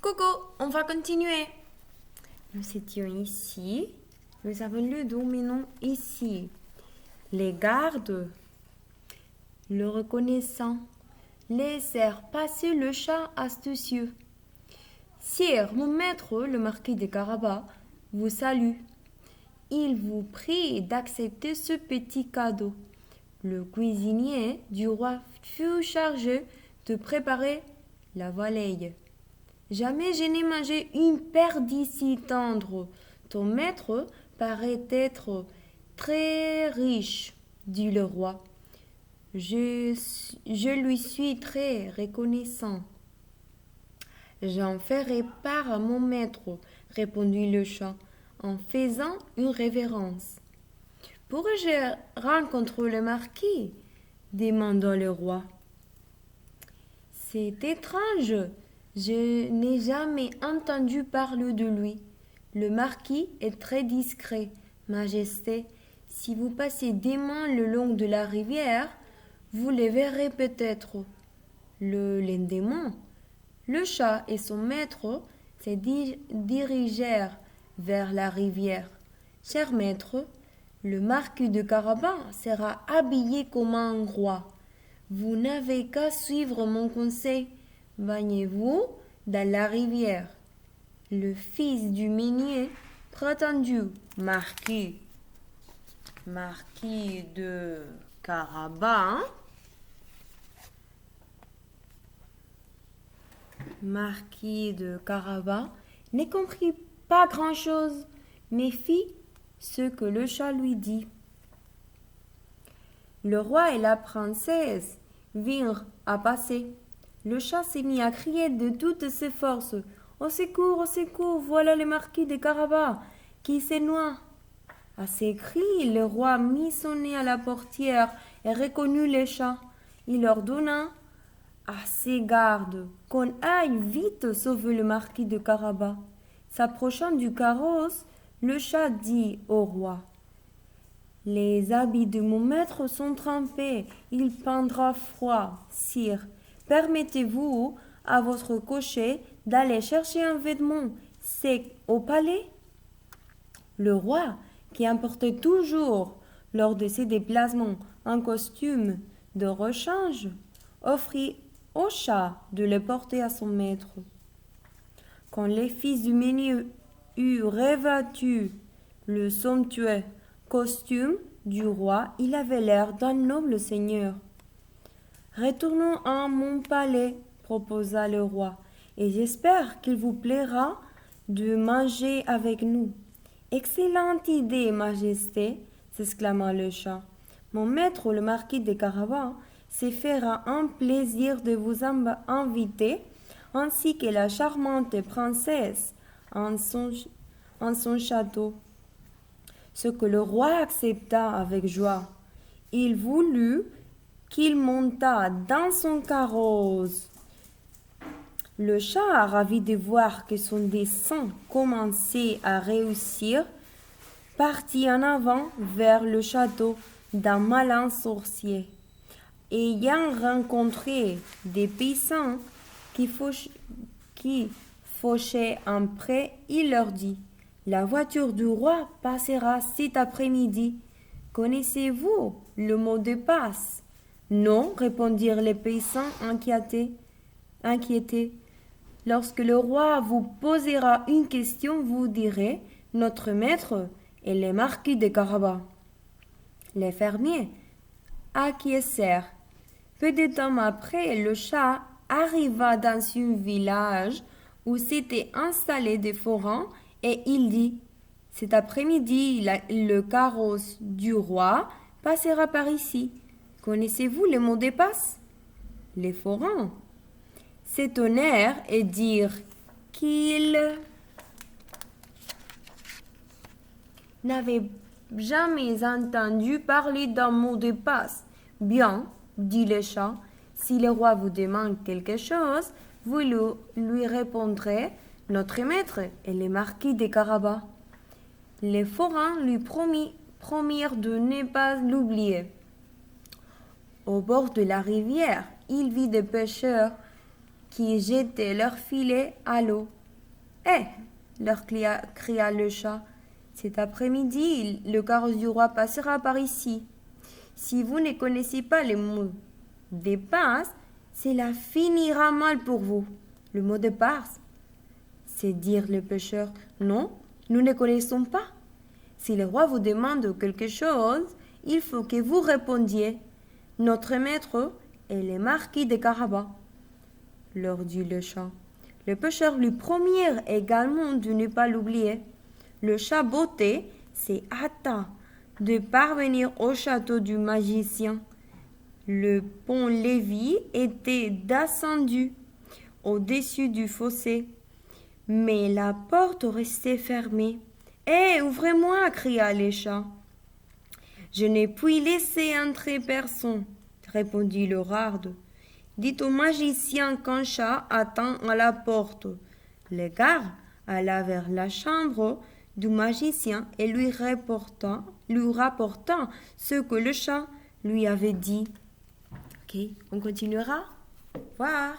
Coucou, on va continuer. Nous étions ici. Nous avons le dominant ici. Les gardes, le reconnaissant, laissèrent passer le chat astucieux. Sire, mon maître, le marquis de Carabas, vous salue. Il vous prie d'accepter ce petit cadeau. Le cuisinier du roi fut chargé de préparer la volaille. Jamais je n'ai mangé une perdrix si tendre. Ton maître paraît être très riche, dit le roi. Je lui suis très reconnaissant. J'en ferai part à mon maître, répondit le chat, en faisant une révérence. Pourrais-je rencontrer le marquis? Demanda le roi. C'est étrange. Je n'ai jamais entendu parler de lui. Le marquis est très discret, Majesté. Si vous passez demain le long de la rivière, vous le verrez peut-être. Le lendemain, le chat et son maître se dirigèrent vers la rivière. Cher maître, le marquis de Carabas sera habillé comme un roi. Vous n'avez qu'à suivre mon conseil. Baignez-vous dans la rivière. Le fils du meunier prétendu marquis de Carabas, ne comprit pas grand-chose, mais fit ce que le chat lui dit. Le roi et la princesse vinrent à passer. Le chat s'est mis à crier de toutes ses forces. Au secours, voilà le marquis de Carabas qui se noie. À ces cris, le roi mit son nez à la portière et reconnut le chat. Il ordonna à ses gardes qu'on aille vite sauver le marquis de Carabas. S'approchant du carrosse, le chat dit au roi: Les habits de mon maître sont trempés, il prendra froid, sire. Permettez-vous à votre cocher d'aller chercher un vêtement sec au palais? Le roi, qui emportait toujours, lors de ses déplacements, un costume de rechange, offrit au chat de le porter à son maître. Quand les fils du meunier eurent revêtu le somptueux costume du roi, il avait l'air d'un noble seigneur. Retournons à mon palais, proposa le roi, et j'espère qu'il vous plaira de manger avec nous. Excellente idée, Majesté, s'exclama le chat. Mon maître, le marquis de Carabas, se fera un plaisir de vous inviter, ainsi que la charmante princesse, en son château. Ce que le roi accepta avec joie. Il voulut qu'il montât dans son carrosse. Le chat, ravi de voir que son dessein commençait à réussir, partit en avant vers le château d'un malin sorcier. Ayant rencontré des paysans qui fauchaient un pré, il leur dit: La voiture du roi passera cet après-midi. Connaissez-vous le mot de passe? Non, répondirent les paysans inquiétés. Lorsque le roi vous posera une question, vous direz: Notre maître est le marquis de Carabas. Les fermiers acquiescèrent. Peu de temps après, le chat arriva dans un village où s'étaient installés des forains et il dit: Cet après-midi, le carrosse du roi passera par ici. Connaissez-vous le mot de passe? Les forains s'étonnèrent et dirent qu'ils n'avaient jamais entendu parler d'un mot de passe. Bien, dit le chat, si le roi vous demande quelque chose, vous lui répondrez: Notre maître est le marquis de Carabas. Les forains lui promirent de ne pas l'oublier. Au bord de la rivière, il vit des pêcheurs qui jetaient leurs filets à l'eau. Eh, leur cria le chat, cet après-midi, le carrosse du roi passera par ici. Si vous ne connaissez pas les mots de passe, cela finira mal pour vous. Le mot de passe, c'est dire le pêcheur, non, nous ne connaissons pas. Si le roi vous demande quelque chose, il faut que vous répondiez. Notre maître est le marquis de Carabas, leur dit le chat. Le pêcheur lui promit également de ne pas l'oublier. Le chat botté s'est hâta de parvenir au château du magicien. Le pont-levis était descendu au-dessus du fossé, mais la porte restait fermée. Hé, ouvrez-moi, cria le chat. Je ne puis laisser entrer personne, répondit le rarde. Dites au magicien qu'un chat attend à la porte. Le gars alla vers la chambre du magicien et lui rapporta ce que le chat lui avait dit. Ok, on continuera. Au revoir.